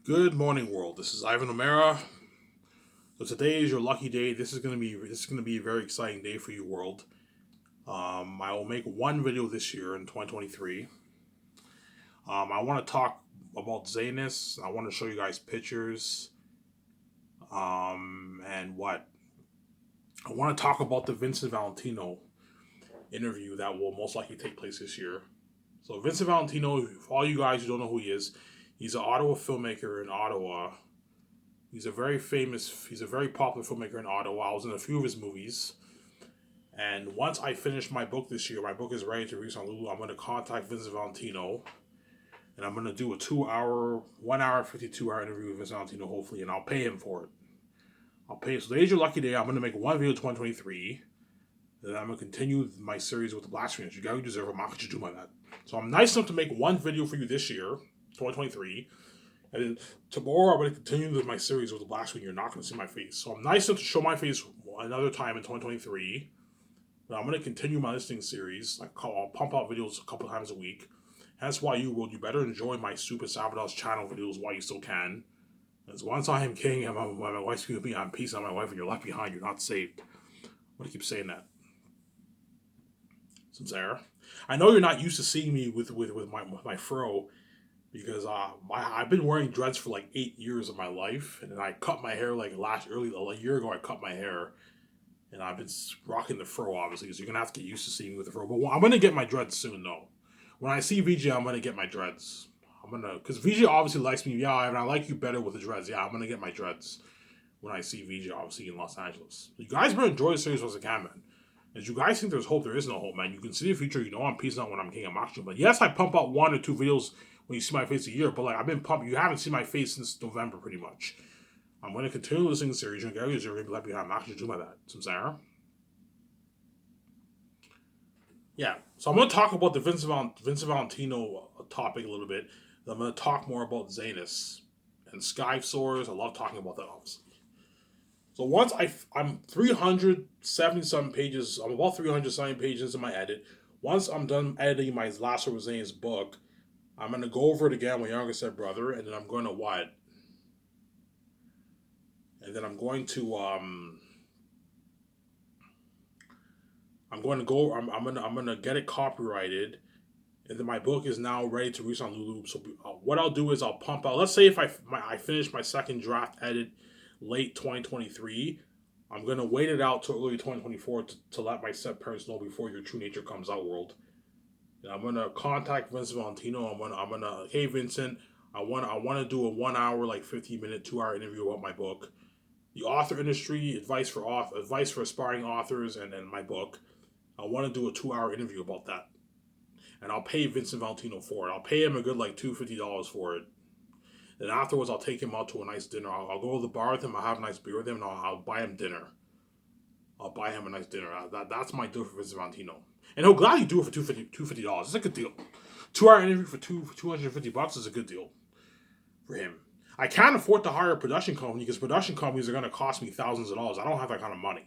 Good morning, world. This is Ivan O'Mara. So today is your lucky day. This is gonna be a very exciting day for you, world. I will make one video this year in 2023. I want to talk about Zanus. I want to show you guys pictures. And what I want to talk about the Vincent Valentino interview that will most likely take place this year. So Vincent Valentino, for all you guys who don't know who he is, he's an Ottawa filmmaker in Ottawa. He's a very popular filmmaker in Ottawa. I was in a few of his movies. And once I finish my book this year, my book is ready to release on Lulu. I'm going to contact Vincent Valentino and I'm going to do a 2 hour, 1 hour, 52-hour interview with Vincent Valentino, hopefully, and I'll pay him for it. I'll pay him. So today's your lucky day. I'm going to make one video in 2023. Then I'm going to continue my series with the Blasphemers. You guys deserve it. I'm not going to do my that. So I'm nice enough to make one video for you this year, 2023. And then tomorrow I'm going to continue with my series with the Blasphemy. You're not going to see my face. So I'm nice enough to show my face another time in 2023. But I'm going to continue my listening series. I'll pump out videos a couple times a week. That's why you better enjoy my Super Sabotage channel videos while you still can. Because once I am king and my wife's going to be on peace on my wife and you're left behind, you're not saved. I'm going to keep saying that. Sincere. I know you're not used to seeing me with my fro because I've been wearing dreads for like 8 years of my life, and then I cut my hair like a year ago. I cut my hair, and I've been rocking the fro obviously. So you're gonna have to get used to seeing me with the fro. But I'm gonna get my dreads soon though. When I see VJ, I'm gonna get my dreads. Because VJ obviously likes me. Yeah, and I like you better with the dreads. Yeah, I'm gonna get my dreads when I see VJ obviously in Los Angeles. You guys better enjoy the series once again, man. As you guys think there's hope, there is no hope, man. You can see the future. You know I'm peacing out when I'm king of action. But yes, I pump out 1 or 2 videos when you see my face a year. But like I've been pumping. You haven't seen my face since November, pretty much. I'm going to continue listening to the series. And Gary is going to be left behind. I'm actually doing that. Some Sarah. Yeah. So I'm going to talk about the Vincent Valentino topic a little bit. I'm going to talk more about Zanus and Skype Source. I love talking about that, obviously. So once I'm 370 some pages, I'm about 370 pages in my edit. Once I'm done editing my Last of Zane's book, I'm gonna go over it again with my younger step brother, and then I'm going to what? And then I'm gonna get it copyrighted, and then my book is now ready to release on Lulu. So what I'll do is I'll pump out. Let's say if I finish my second draft edit late 2023. I'm gonna wait it out till early 2024 to let my step parents know before your true nature comes out, world. And I'm gonna contact Vincent Valentino. I'm gonna hey Vincent, I wanna do a 1 hour, like 15-minute, 2 hour interview about my book. The author industry, advice for aspiring authors, and my book. I wanna do a 2 hour interview about that. And I'll pay Vincent Valentino for it. I'll pay him a good like $250 for it. Then afterwards, I'll take him out to a nice dinner. I'll go to the bar with him. I'll have a nice beer with him, and I'll buy him dinner. I'll buy him a nice dinner. That's my deal for Vincent Valentino. And he'll gladly do it for $250. It's a good deal. 2 hour interview for $250 is a good deal for him. I can't afford to hire a production company because production companies are going to cost me thousands of dollars. I don't have that kind of money.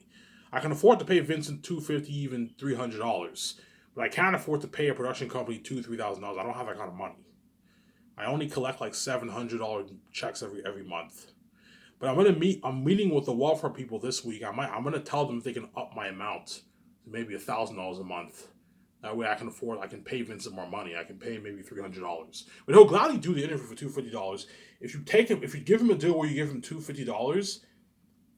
I can afford to pay Vincent $250, even $300, but I can't afford to pay a production company $3,000. I don't have that kind of money. I only collect like $700 checks every month. But I'm meeting with the welfare people this week. I'm gonna tell them if they can up my amount to maybe $1,000 a month. That way I can pay Vincent more money. I can pay him maybe $300. But he'll gladly do the interview for $250. If you give him a deal where you give him $250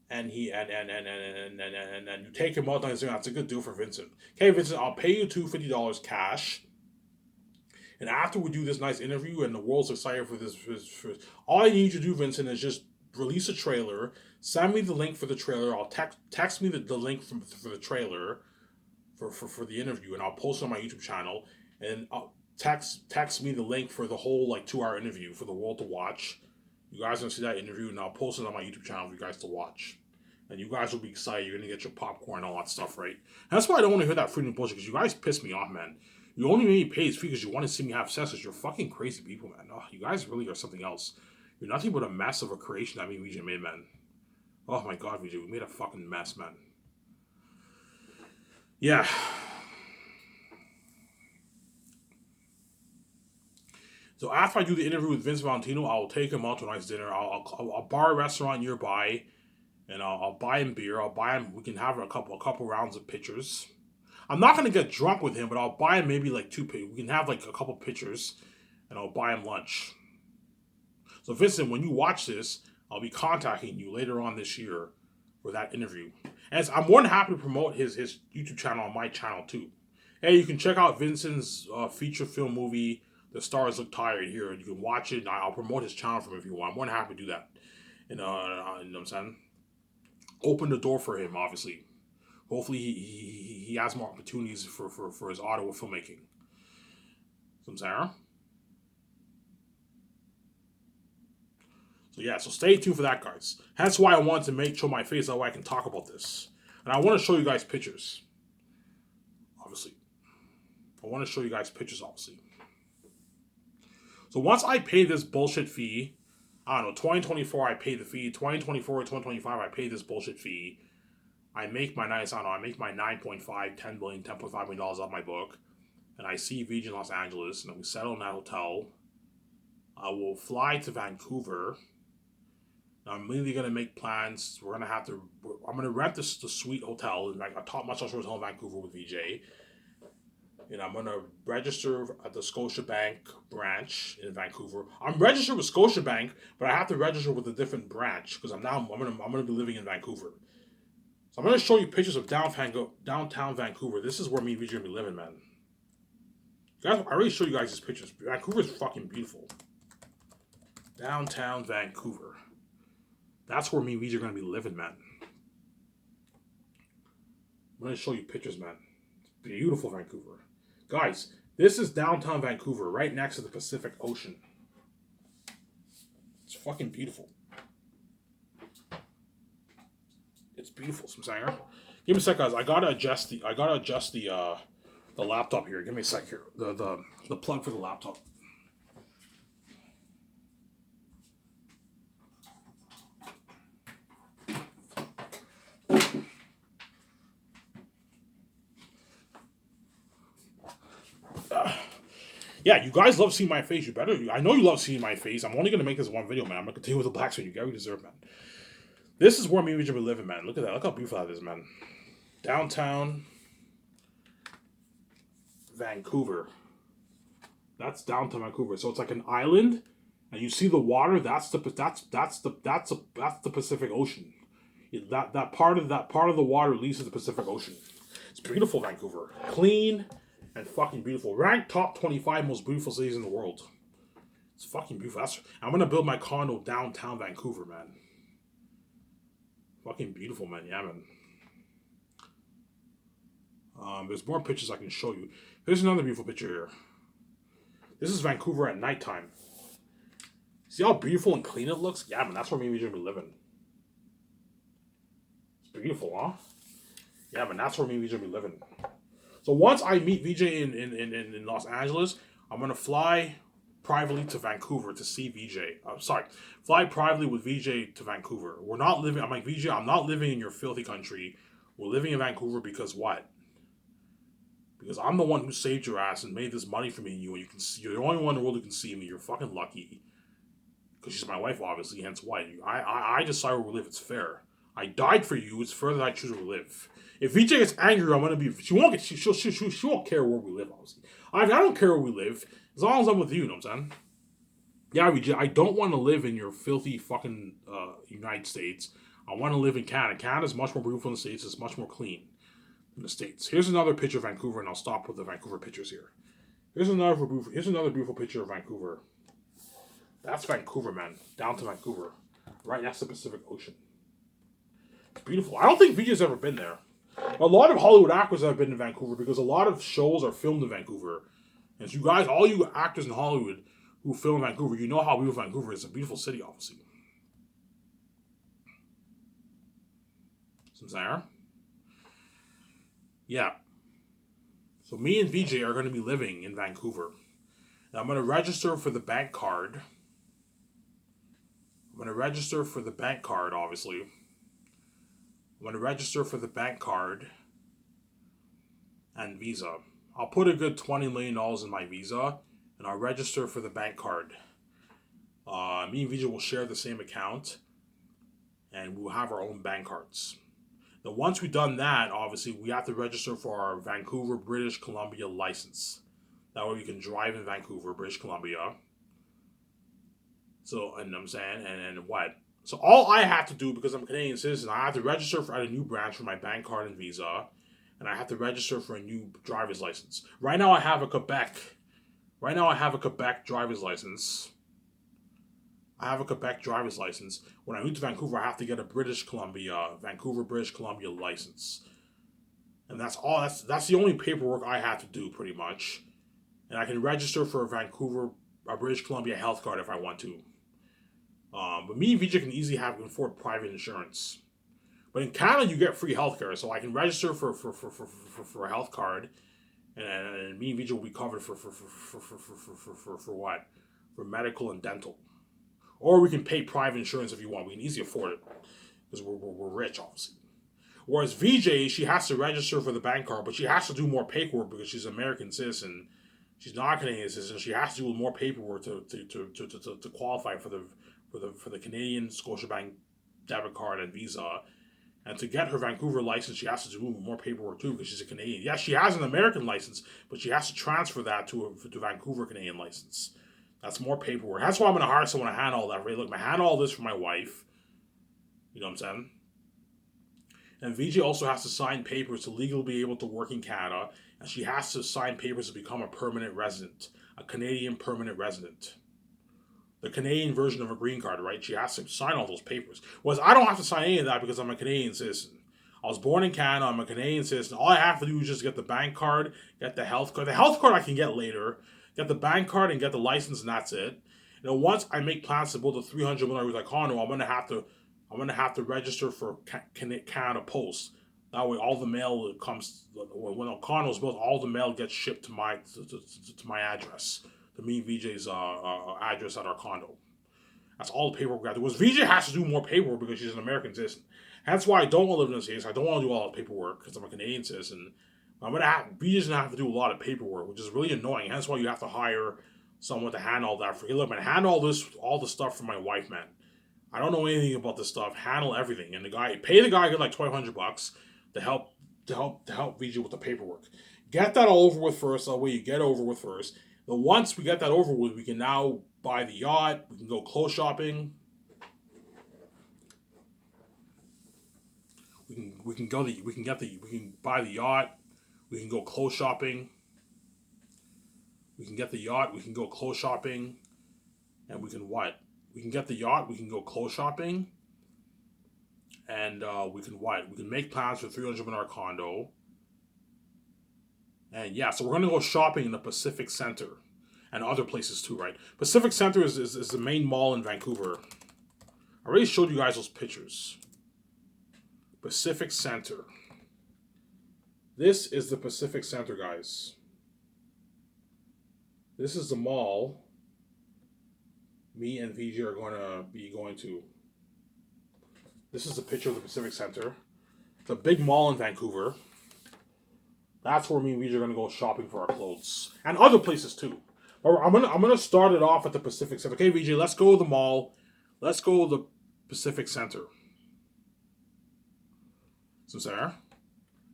and and you take him out on his own, that's a good deal for Vincent. Okay, Vincent, I'll pay you $250 cash. And after we do this nice interview and the world's excited for this, all I need you to do, Vincent, is just release a trailer. Send me the link for the trailer. I'll text me the link for the trailer for the interview, and I'll post it on my YouTube channel. And I'll text me the link for the whole like 2 hour interview for the world to watch. You guys are gonna see that interview, and I'll post it on my YouTube channel for you guys to watch. And you guys will be excited. You're gonna get your popcorn and all that stuff, right? And that's why I don't want to hear that freedom bullshit because you guys piss me off, man. You only make me pay is because you want to see me have sex because you're fucking crazy people, man. Oh, you guys really are something else. You're nothing but a mess of a creation that me and VJ made, man. Oh my god, VJ, we made a fucking mess, man. Yeah. So after I do the interview with Vince Valentino, I'll take him out to a nice dinner. I'll bar a restaurant nearby, and I'll buy him beer. I'll buy him. We can have a couple rounds of pitchers. I'm not gonna get drunk with him, but I'll buy him maybe like two. We can have like a couple pitchers, and I'll buy him lunch. So Vincent, when you watch this, I'll be contacting you later on this year for that interview. And I'm more than happy to promote his YouTube channel on my channel too. Hey, you can check out Vincent's feature film movie, The Stars Look Tired here. You can watch it. And I'll promote his channel from him if you want. I'm more than happy to do that. And, you know what I'm saying? Open the door for him, obviously. Hopefully he has more opportunities for his Ottawa filmmaking. So I'm saying? So yeah, so stay tuned for that, guys. That's why I wanted to show my face, that way I can talk about this. And I want to show you guys pictures. Obviously. I want to show you guys pictures, obviously. So once I pay this bullshit fee, I don't know, 2024 I pay the fee, 2024, 2025 I pay this bullshit fee. I make my nice, I don't know, I make my 9.5, 10 million, $10.5 million off my book. And I see VJ in Los Angeles, and we settle in that hotel. I will fly to Vancouver. I'm immediately going to make plans. I'm going to rent the suite hotel, like a top notch hotel in Vancouver with VJ. And I'm going to register at the Scotiabank branch in Vancouver. I'm registered with Scotiabank, but I have to register with a different branch because I'm going to be living in Vancouver. So I'm going to show you pictures of downtown Vancouver. This is where me and VJ are going to be living, man. Guys, I already showed you guys these pictures. Vancouver is fucking beautiful. Downtown Vancouver. That's where me and VJ are going to be living, man. I'm going to show you pictures, man. It's beautiful Vancouver. Guys, this is downtown Vancouver, right next to the Pacific Ocean. It's fucking beautiful. It's beautiful, Samsanger. Give me a sec, guys. I gotta adjust the laptop here. Give me a sec here. The plug for the laptop. Yeah, you guys love seeing my face. I know you love seeing my face. I'm only gonna make this one video, man. I'm gonna continue with the black screen. You get what you deserve, man. This is where me and VJ are living, man. Look at that. Look how beautiful that is, man. Downtown Vancouver. That's downtown Vancouver. So it's like an island, and you see the water. That's the Pacific Ocean. That part of the water leads to the Pacific Ocean. It's beautiful, Vancouver. Clean and fucking beautiful. Ranked top 25 most beautiful cities in the world. It's fucking beautiful. I'm gonna build my condo downtown Vancouver, man. Fucking beautiful, man. Yeah, man. There's more pictures I can show you. Here's another beautiful picture here. This is Vancouver at nighttime. See how beautiful and clean it looks? Yeah, man. That's where me and VJ are gonna be living. It's beautiful, huh? Yeah, man. That's where me and VJ are gonna be living. So once I meet VJ in Los Angeles, I'm gonna fly privately to Vancouver to see VJ. Fly privately with VJ to Vancouver. I'm like, VJ, I'm not living in your filthy country. We're living in Vancouver because what? Because I'm the one who saved your ass and made this money for me and you, and you're the only one in the world who can see me. You're fucking lucky. Because she's my wife, obviously, hence why. I decide where we live. It's fair. I died for you. It's fair that I choose where we live. If VJ gets angry, I'm gonna be. She won't care where we live. Obviously, I don't care where we live as long as I'm with you. You know what I'm saying? Yeah, VJ. I don't want to live in your filthy fucking United States. I want to live in Canada. Canada's much more beautiful than the States. It's much more clean than the States. Here's another picture of Vancouver, and I'll stop with the Vancouver pictures here. Here's another beautiful picture of Vancouver. That's Vancouver, man. Down to Vancouver, right next to the Pacific Ocean. It's beautiful. I don't think VJ's ever been there. A lot of Hollywood actors have been in Vancouver because a lot of shows are filmed in Vancouver. And so you guys, all you actors in Hollywood who film in Vancouver, you know how beautiful Vancouver is. It's a beautiful city, obviously. Samsara? Yeah. So me and VJ are going to be living in Vancouver. And I'm going to register for the bank card. Obviously. I'm going to register for the bank card and visa. I'll put a good $20 million in my visa, and I'll register for the bank card. Me and Vijay will share the same account, and we'll have our own bank cards. Now, once we've done that, obviously, we have to register for our Vancouver, British Columbia license. That way we can drive in Vancouver, British Columbia. So, and I'm saying, and what? So all I have to do, because I'm a Canadian citizen, I have to register at a new branch for my bank card and visa, and I have to register for a new driver's license. Right now I have a Quebec. Right now I have a Quebec driver's license. When I move to Vancouver, I have to get a Vancouver, British Columbia license. And that's all. That's the only paperwork I have to do, pretty much. And I can register for a British Columbia health card if I want to. But me and Vijay can easily afford private insurance. But in Canada, you get free healthcare, so I can register for a health card, and me and Vijay will be covered for what? For medical and dental. Or we can pay private insurance if you want. We can easily afford it because we're rich, obviously. Whereas VJ, she has to register for the bank card, but she has to do more paperwork because she's an American citizen. She's not a Canadian citizen. She has to do more paperwork to qualify for the Canadian Scotiabank debit card and visa. And to get her Vancouver license, she has to do more paperwork too because she's a Canadian. Yes, she has an American license, but she has to transfer that to Vancouver Canadian license. That's more paperwork. That's why I'm going to hire someone to handle all that. Right? Look, I handle all this for my wife. You know what I'm saying? And VJ also has to sign papers to legally be able to work in Canada, and she has to sign papers to become a permanent resident, a Canadian permanent resident. The Canadian version of a green card, right? She has to sign all those papers. Whereas I don't have to sign any of that because I'm a Canadian citizen. I was born in Canada. I'm a Canadian citizen. All I have to do is just get the bank card, get the health card. The health card I can get later. Get the bank card and get the license, and that's it. You know, once I make plans to build a 300 million condo, I'm gonna have to register for Canada Post. That way, all the mail comes when a condo is built. All the mail gets shipped to my address, to me VJ's address at our condo. That's all the paperwork I have to do. Because VJ has to do more paperwork because she's an American citizen. That's why I don't want to live in this case. I don't want to do all the paperwork because I'm a Canadian citizen. VJ's gonna have to do a lot of paperwork, which is really annoying. That's why you have to hire someone to handle all that for you. Look, man, handle all the stuff for my wife, man. I don't know anything about this stuff. Handle everything, and pay the guy get like $1,200 to help VJ with the paperwork. Get that all over with first. That way you get over with first. Then once we get that over with, we can now buy the yacht. We can go clothes shopping. We can buy the yacht. We can go clothes shopping. We can get the yacht. We can go clothes shopping, and we can what? We can get the yacht. We can go clothes shopping, and we can what? We can make plans for 300 in our condo. And yeah, so we're gonna go shopping in the Pacific Center, and other places too, right? Pacific Center is the main mall in Vancouver. I already showed you guys those pictures. Pacific Center. This is the Pacific Center, guys. This is the mall me and VJ are going to be going to. This is a picture of the Pacific Center. It's a big mall in Vancouver. That's where me and VJ are going to go shopping for our clothes. And other places too. I'm gonna start it off at the Pacific Center. Okay, VJ, let's go to the mall. Let's go to the Pacific Center. So, Sarah?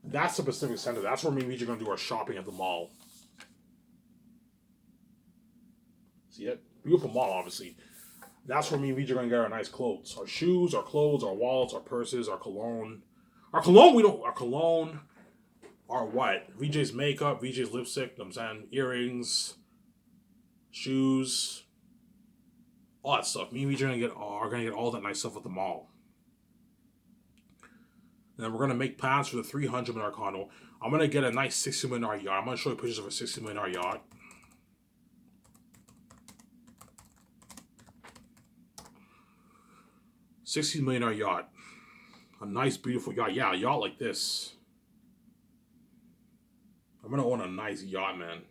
That's the Pacific Center. That's where me and VJ are going to do our shopping at the mall. See it? Beautiful mall, obviously. That's where me and VJ are going to get our nice clothes. Our shoes, our clothes, our wallets, our purses, our cologne. Our cologne, our what? VJ's makeup, VJ's lipstick, you know what I'm saying? Earrings, shoes, all that stuff. Me and VJ are going to get all that nice stuff at the mall. And then we're going to make plans for the 300 million condo. I'm going to get a nice $60 million yacht. I'm going to show you pictures of a $60 million yacht. $60 million yacht. A nice, beautiful yacht. Yeah, a yacht like this. I'm going to own a nice yacht, man.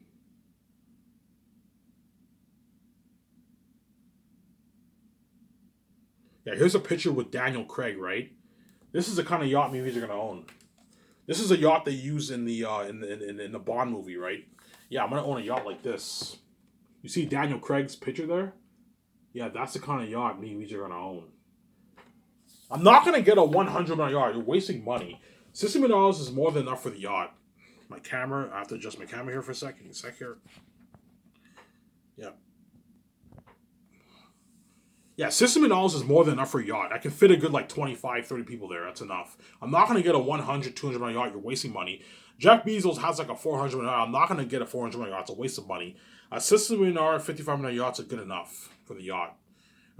Yeah, here's a picture with Daniel Craig, right? This is the kind of yacht movies are going to own. This is a yacht they use in the Bond movie, right? Yeah, I'm going to own a yacht like this. You see Daniel Craig's picture there? Yeah, that's the kind of yacht me and VJ are gonna own. I'm not gonna get a 100 million yacht. You're wasting money. $60 million is more than enough for the yacht. My camera. I have to adjust my camera here for a second. A sec here. Yeah. Yeah, $60 million is more than enough for a yacht. I can fit a good like 25, 30 people there. That's enough. I'm not going to get a 100, 200 million yacht. You're wasting money. Jeff Bezos has like a 400 million yacht. I'm not going to get a 400 million yacht. It's a waste of money. A $60 million, 55 million yachts are good enough for the yacht.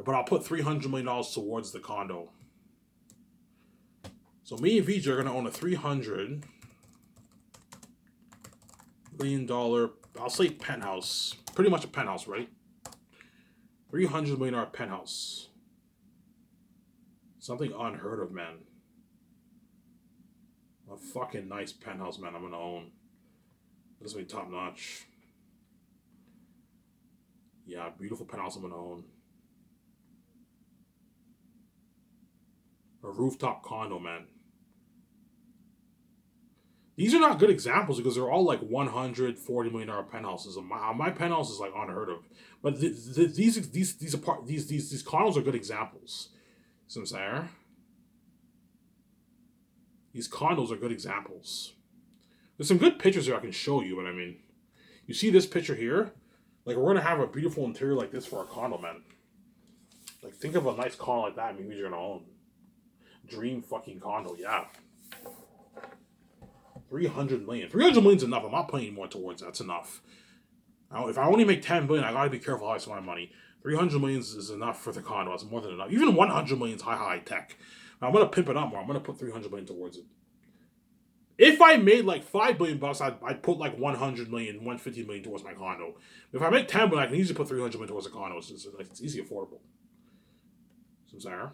But I'll put $300 million towards the condo. So me and VJ are going to own a $300 million, I'll say penthouse. Pretty much a penthouse, right? $300 million penthouse. Something unheard of, man. A fucking nice penthouse, man, I'm gonna own. This will be top notch. Yeah, beautiful penthouse I'm gonna own. A rooftop condo, man. These are not good examples because they're all like $140 million penthouses. My penthouse is like unheard of, but these condos are good examples. See what I'm saying? These condos are good examples. There's some good pictures here I can show you, but I mean, you see this picture here? Like we're gonna have a beautiful interior like this for our condo, man. Like think of a nice condo like that. Maybe you're gonna own. Dream fucking condo, yeah. 300 million. 300 million is enough. I'm not putting any more towards that. That's enough. Now, if I only make 10 billion, I gotta be careful how I spend my money. 300 million is enough for the condo. That's more than enough. Even 100 million is high tech. Now, I'm gonna pimp it up more. I'm gonna put 300 million towards it. If I made like $5 billion, I'd put like 100 million, 150 million towards my condo. If I make 10 billion, I can easily put 300 million towards a condo. It's easy affordable. So, Sarah.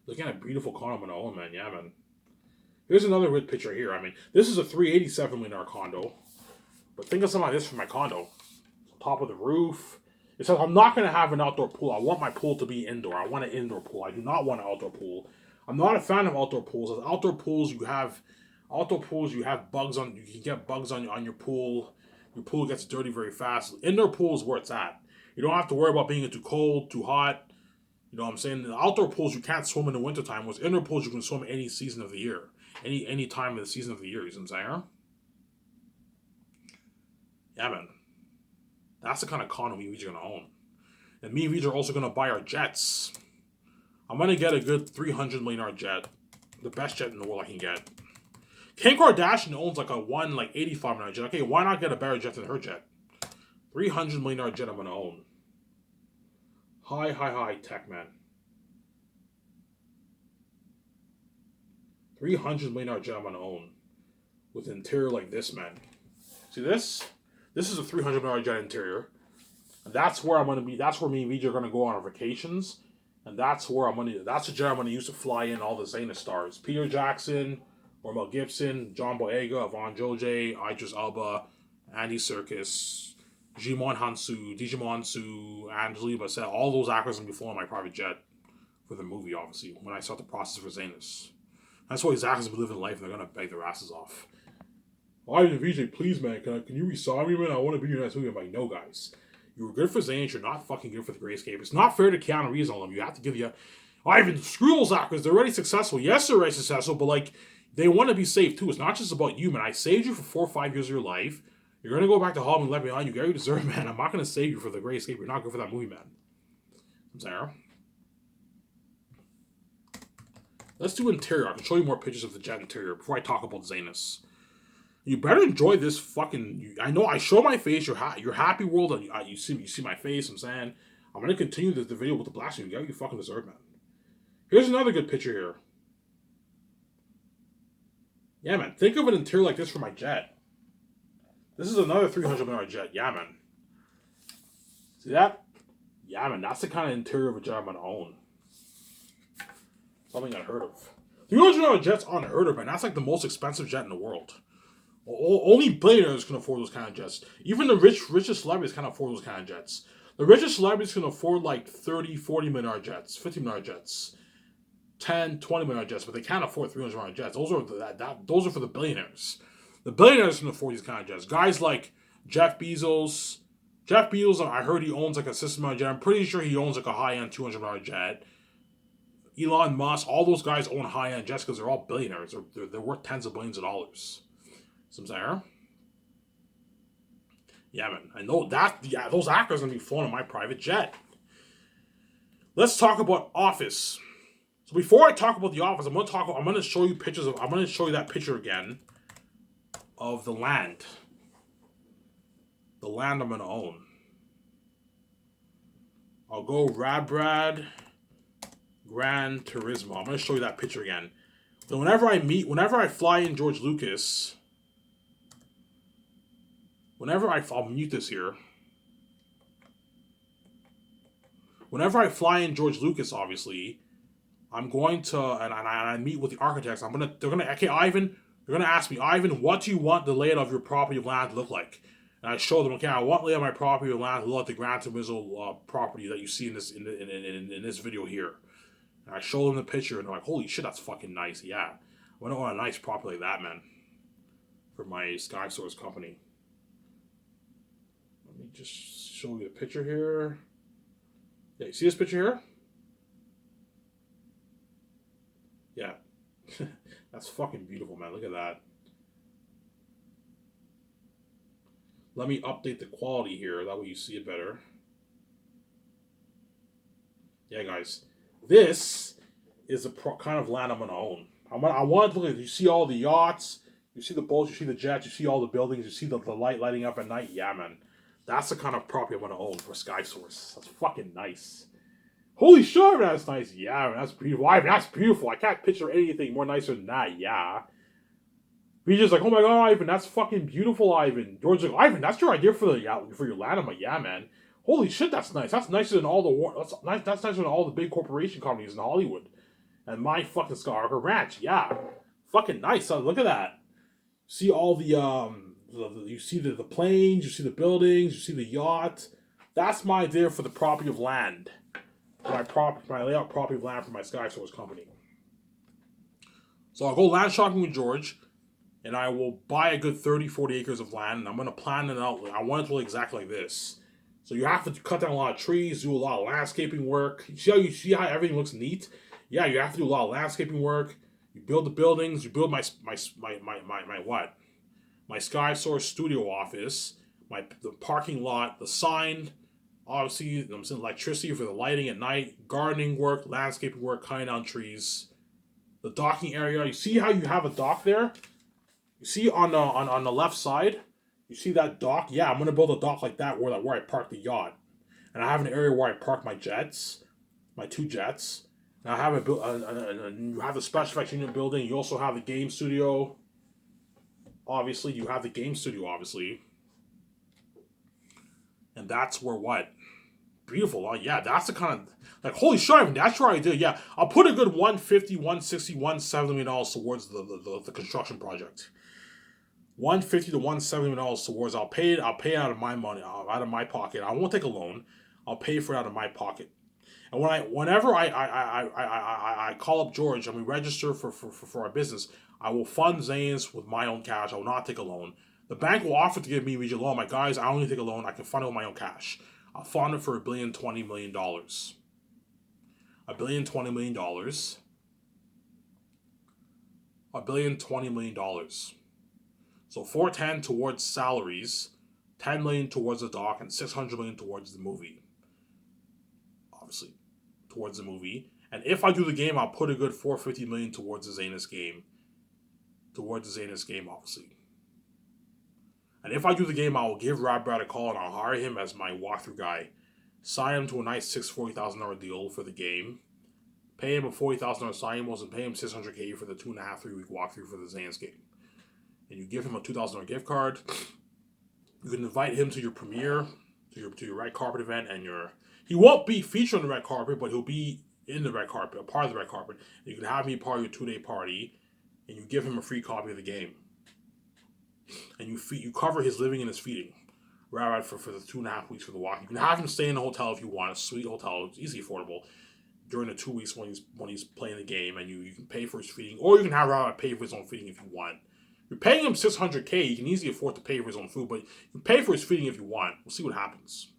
Looking at a beautiful condo I'm gonna own, man. Yeah, man. Here's another good picture here. I mean, this is a $387 million condo. But think of something like this for my condo. Top of the roof. It says I'm not going to have an outdoor pool. I want my pool to be indoor. I want an indoor pool. I do not want an outdoor pool. I'm not a fan of outdoor pools. As outdoor pools, you have bugs on. You can get bugs on your pool. Your pool gets dirty very fast. Indoor pool is where it's at. You don't have to worry about being too cold, too hot. You know what I'm saying? The outdoor pools you can't swim in the wintertime. With indoor pools you can swim any season of the year. Any time of the season of the year, you know what I'm saying? Yeah, man. That's the kind of condo me and VJ are going to own. And me and VJ are also going to buy our jets. I'm going to get a good $300 million jet. The best jet in the world I can get. Kim Kardashian owns like a $85 million jet. Okay, why not get a better jet than her jet? $300 million jet I'm going to own. High tech, man. $300 million jet I'm gonna own with an interior like this, man. See this? This is a $300 million jet interior. And that's where I'm gonna be. That's where me and VJ are gonna go on our vacations. And that's the jet I'm gonna use to fly in all the Zayna stars. Peter Jackson, Mel Gibson, John Boyega, Yvonne Joje, Idris Elba, Andy Serkis, Jimon Hansu, Digimon Su, Angelique Bassett. All those actors gonna be flying my private jet for the movie, obviously, when I start the process for Zaynus. That's why these actors be living life and they're gonna beg their asses off. Ivan VJ, please, man, can you resign me, man? I want to be in your next movie. I'm like, no, guys. You were good for Zayn, you're not fucking good for the Great Escape. It's not fair to Keanu Reeves on them. You have to give Ivan, screw those actors. They're already successful. Yes, they're already successful, but like, they want to be safe too. It's not just about you, man. I saved you for 4 or 5 years of your life. You're gonna go back to Hollywood and let me behind. You get what you deserve, man. I'm not gonna save you for the Great Escape. You're not good for that movie, man. I'm sorry. Let's do interior. I can show you more pictures of the jet interior before I talk about Zaynus. You better enjoy this fucking. I know I show my face. You're happy world. You see my face. I'm saying I'm gonna continue the video with the blasting. You get what you fucking deserve, man. Here's another good picture here. Yeah, man. Think of an interior like this for my jet. This is another $300 million jet. Yeah, man. See that? Yeah, man. That's the kind of interior of a jet I'm gonna own. Something unheard of. $300 million jet's unheard of, man. That's like the most expensive jet in the world. Only billionaires can afford those kind of jets. Even the richest celebrities can't afford those kind of jets. The richest celebrities can afford like 30, 40 million jets, 50 million jets, 10, 20 million jets, but they can't afford 300 million jets. Those are for the billionaires. The billionaires can afford these kind of jets. Guys like Jeff Bezos. Jeff Bezos, I heard he owns like a system jet. I'm pretty sure he owns like a high-end $200 jet. Elon Musk, all those guys own high-end jets because they're all billionaires. They're worth tens of billions of dollars. Some there. Yeah, man. I know that. Yeah, those actors are gonna be flown in my private jet. Let's talk about Office. So before I talk about the Office, I'm gonna show you pictures of. I'm gonna show you that picture again of the land. The land I'm gonna own. I'll go Radbrad Gran Turismo. I'm gonna show you that picture again. So whenever I fly in George Lucas, I'll mute this here. Whenever I fly in George Lucas, obviously, I'm going to and I meet with the architects. Okay, Ivan. They're gonna ask me, Ivan, what do you want the layout of your property of land to look like? And I show them, okay, I want the layout of my property of land to look like the Gran Turismo property that you see in this video here. And I show them the picture, and they're like, holy shit, that's fucking nice. Yeah, I want to own a nice property like that, man, for my SkySource company. Let me just show you the picture here. Yeah, you see this picture here? Yeah. That's fucking beautiful, man. Look at that. Let me update the quality here. That way you see it better. Yeah, guys. This is the kind of land I'm going to own. I want to look at it. You see all the yachts. You see the boats. You see the jets. You see all the buildings. You see the light lighting up at night. Yeah, man. That's the kind of property I'm going to own for SkySource. That's fucking nice. Holy shit, man, that's nice. Yeah, man, that's beautiful. That's beautiful. I can't picture anything more nicer than that. Yeah. He's just like, oh my god, Ivan, that's fucking beautiful, Ivan. George's like, Ivan, that's your idea for your land. I'm like, yeah, man. Holy shit, that's nice. That's nicer than all the that's nicer than all the big corporation companies in Hollywood. And my fucking Skywalker Ranch, yeah, fucking nice. Son. Look at that. See all the you see the planes, you see the buildings, you see the yacht. That's my idea for the property of land. My layout property of land for my SkySource company. So I'll go land shopping with George, and I will buy a good 30, 40 acres of land, and I'm going to plan it out. I want it to look exactly like this. So you have to cut down a lot of trees, do a lot of landscaping work. You see how everything looks neat? Yeah, you have to do a lot of landscaping work. You build the buildings. You build my what? My SkySource studio office. The parking lot. The sign. Obviously, I'm saying electricity for the lighting at night. Gardening work. Landscaping work. Cutting down trees. The docking area. You see how you have a dock there? You see on the left side? You see that dock? Yeah, I'm gonna build a dock like that where I park the yacht, and I have an area where I park my jets, my 2 jets. And I have you have the special effects unit building. You also have the game studio. Obviously, you have the game studio. Obviously, and that's where what beautiful. Yeah, that's the kind of holy shit. That's your idea. Yeah, I'll put a good 150, 160, 170 million dollars towards the construction project. 150 to 170 million dollars towards. I'll pay it out of my money, out of my pocket. I won't take a loan. I'll pay for it out of my pocket. And whenever I call up George and we register for our business, I will fund Zane's with my own cash. I will not take a loan. The bank will offer to give me a regional loan. My guys, I only take a loan. I can fund it with my own cash. I'll fund it for $1,020 million. $1,020 million. $1,020 million. So 410 towards salaries, 10 million towards the dock, and 600 million towards the movie. Obviously, towards the movie. And if I do the game, I'll put a good 450 million towards the Zanus game. Towards the Zanus game, obviously. And if I do the game, I will give Radbrad a call and I'll hire him as my walkthrough guy. Sign him to a nice $40,000 deal for the game. Pay him a $40,000 signing bonus and pay him $600K for the 2.5, 3 week walkthrough for the Zanus game. And you give him a $2,000 gift card. You can invite him to your premiere, to your red carpet event, and he won't be featured on the red carpet, but he'll be in the red carpet, a part of the red carpet. And you can have me part of your 2-day party, and you give him a free copy of the game. And you cover his living and his feeding, right for the 2.5 weeks for the walk. You can have him stay in a hotel if you want, a sweet hotel, it's easily affordable, during the 2 weeks when he's playing the game, and you can pay for his feeding, or you can have Rabbi pay for his own feeding if you want. You're paying him 600K. He can easily afford to pay for his own food, but you can pay for his feeding if you want. We'll see what happens.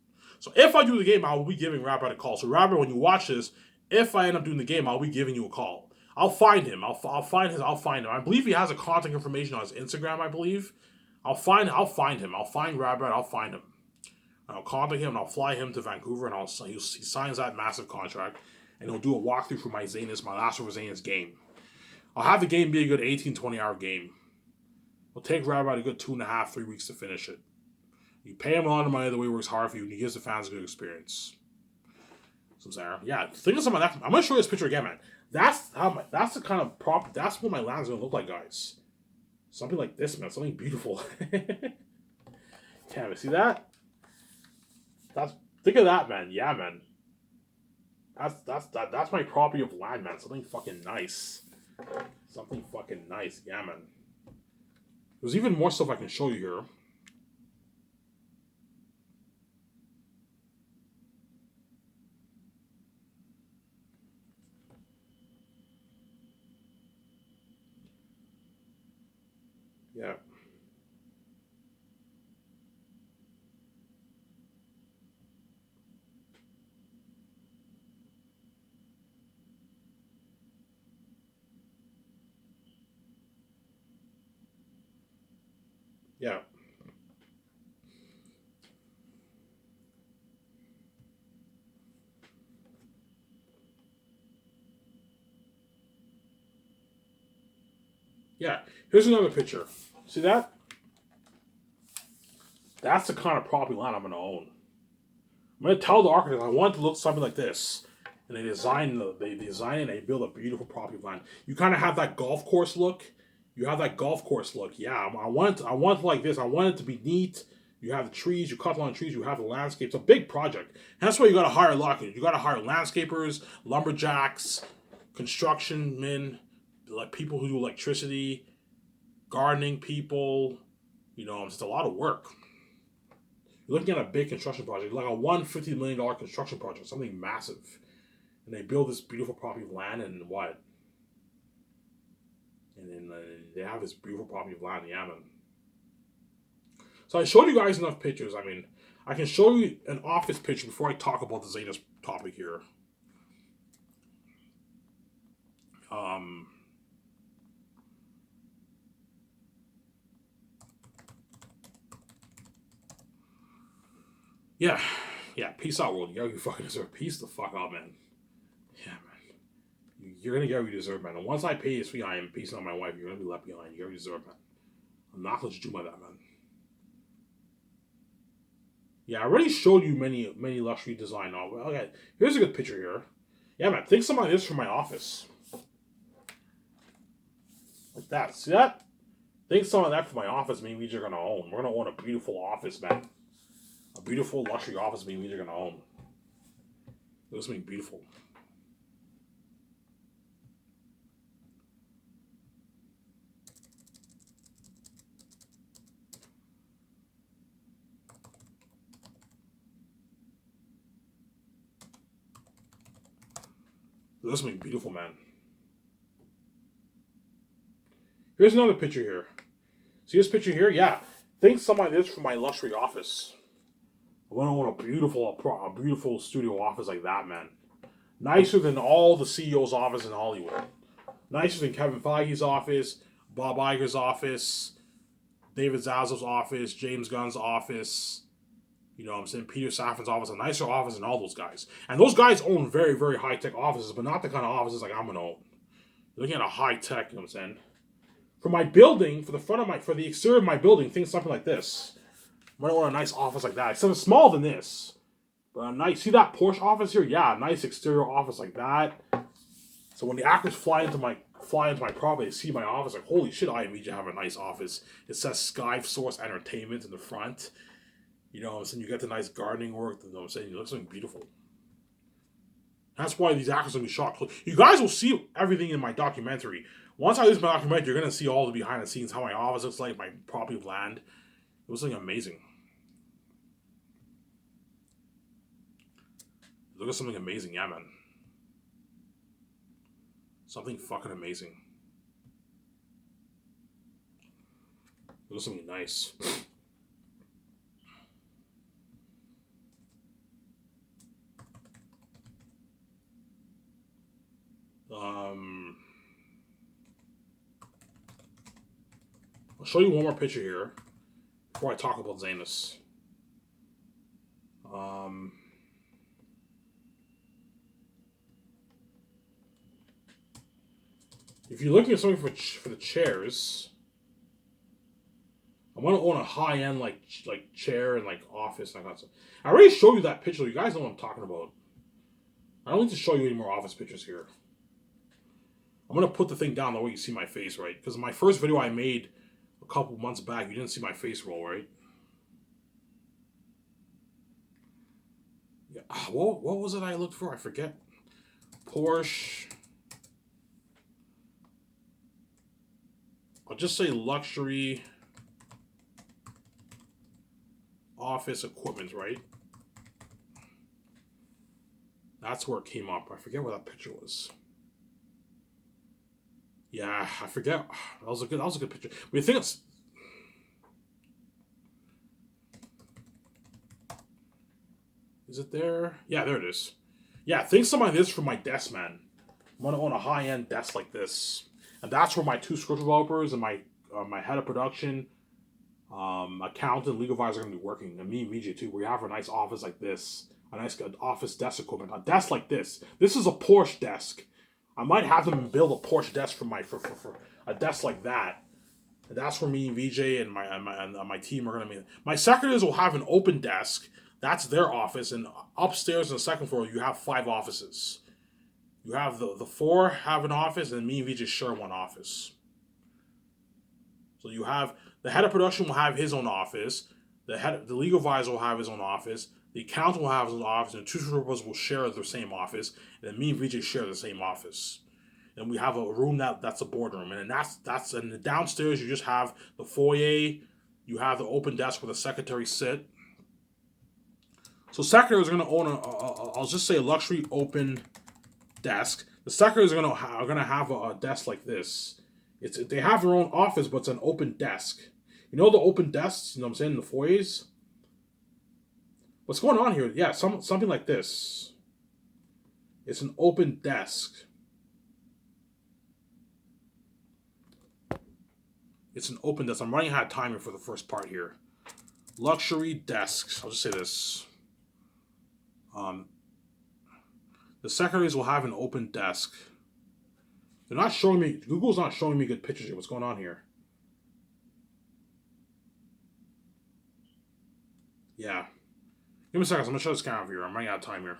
So if I do the game, I will be giving Rabbit a call. So Rabbit, when you watch this, if I end up doing the game, I'll be giving you a call. I'll find him. I'll find him. I believe he has a contact information on his Instagram. I believe. I'll find him. I'll find Rabbit. I'll find him. I'll contact him and I'll fly him to Vancouver and he signs that massive contract and he'll do a walkthrough for my Last of Zanus game. I'll have the game be a good 18, 20 hour game. It'll take Rabbit a good 2.5, 3 weeks to finish it. You pay him a lot of money the way he works hard for you and he gives the fans a good experience. So Sarah, yeah, think of something like that. I'm gonna show you this picture again, man. That's the kind of that's what my land's gonna look like, guys. Something like this, man. Something beautiful. Damn, you see that? Think of that, man. Yeah, man. That's my property of land, man. Something fucking nice. Something fucking nice. Yeah, man. There's even more stuff I can show you here. Yeah. Yeah. Yeah. Here's another picture. See that? That's the kind of property land I'm going to own. I'm going to tell the architect I want it to look something like this. And they design it and they build a beautiful property land. You kind of have that golf course look. You have that golf course look. Yeah, I want it like this. I want it to be neat. You have the trees. You cut along the trees. You have the landscape. It's a big project. And that's why you got to hire a lot. You got to hire landscapers, lumberjacks, construction men, like people who do electricity, gardening people. It's a lot of work. You're looking at a big construction project, like a $150 million construction project, something massive. And they build this beautiful property of land and what? And then they have this beautiful property of land in Yemen. So I showed you guys enough pictures. I mean, I can show you an office picture before I talk about the Zanus topic here. Yeah. Yeah, peace out, world. You fucking deserve peace the fuck out, man. Yeah, man. You're gonna get what you deserve, man. And once I pay this fee, I am peacing out my wife. You're gonna be left behind. You get what you deserve, man. I'm not gonna let you do that, man. Yeah, I already showed you many luxury design novels. Okay, here's a good picture here. Yeah, man. Think something like this for my office. Like that. See that? Think something like that for my office means you're gonna own. We're gonna own a beautiful office, man. A beautiful luxury office means you're gonna own. This means beautiful. This means beautiful, man. Here's another picture here. See this picture here? Yeah. Think something like this for my luxury office. I want to own a beautiful studio office like that, man. Nicer than all the CEO's office in Hollywood. Nicer than Kevin Feige's office, Bob Iger's office, David Zaslav's office, James Gunn's office. I'm saying Peter Safran's office, a nicer office than all those guys. And those guys own very, very high-tech offices, but not the kind of offices like I'm going to own. You're looking at a high-tech, you know what I'm saying? For my building, for the exterior of my building, think something like this. I'm going to own a nice office like that. Except it's smaller than this. But a nice, see that Porsche office here? Yeah, a nice exterior office like that. So when the actors fly into my property, they see my office, like, holy shit, I immediately have a nice office. It says Sky Source Entertainment in the front. You know what I'm saying? You get the nice gardening work. You know what I'm saying? You look something beautiful. That's why these actors will be shot. You guys will see everything in my documentary. Once I release my documentary, you're going to see all the behind the scenes, how my office looks like, my property of land. It was something amazing. Look at something amazing, yeah, man. Something fucking amazing. Looks something nice. I'll show you one more picture here before I talk about Zanus. If you're looking at something for the chairs, I want to own a high end like chair and like office and that kind of stuff. I already showed you that picture. You guys know what I'm talking about. I don't need to show you any more office pictures here. I'm gonna put the thing down the way you see my face, right? Because my first video I made a couple months back, you didn't see my face roll, right? Yeah. What was it I looked for? I forget. Porsche. I'll just say luxury office equipment, right? That's where it came up. I forget where that picture was. Yeah, I forget. That was a good picture. But you think it's is it there? Yeah, there it is. Yeah, think something like this for my desk, man. I'm gonna own a high end desk like this, and that's where my two script developers and my head of production, accountant, legal advisor are gonna be working, and me and VJ too. We have a nice office like this, a nice office desk equipment, a desk like this. This is a Porsche desk. I might have them build a Porsche desk for a desk like that. And that's where me and VJ and my team are gonna be. My secretaries will have an open desk. That's their office, and upstairs on the second floor you have 5 offices. You have the 4 have an office, and me and VJ share one office. So you have the head of production will have his own office. The legal advisor will have his own office. The accountant will have his own office, and the two supervisors will share the same office. And then me and VJ share the same office. And we have a room that's a boardroom, and that's and the downstairs you just have the foyer. You have the open desk where the secretaries sit. So secretaries are going to own I'll just say a luxury open desk. The secretaries are going to have a desk like this. They have their own office, but it's an open desk. You know the open desks, you know what I'm saying, in the foyers? What's going on here? Yeah, something like this. It's an open desk. It's an open desk. I'm running out of time here for the first part here. Luxury desks. I'll just say this. The secretaries will have an open desk. They're not showing me. Google's not showing me good pictures here. What's going on here? Yeah. Give me a second. I'm gonna shut this camera off here. I'm running out of time here.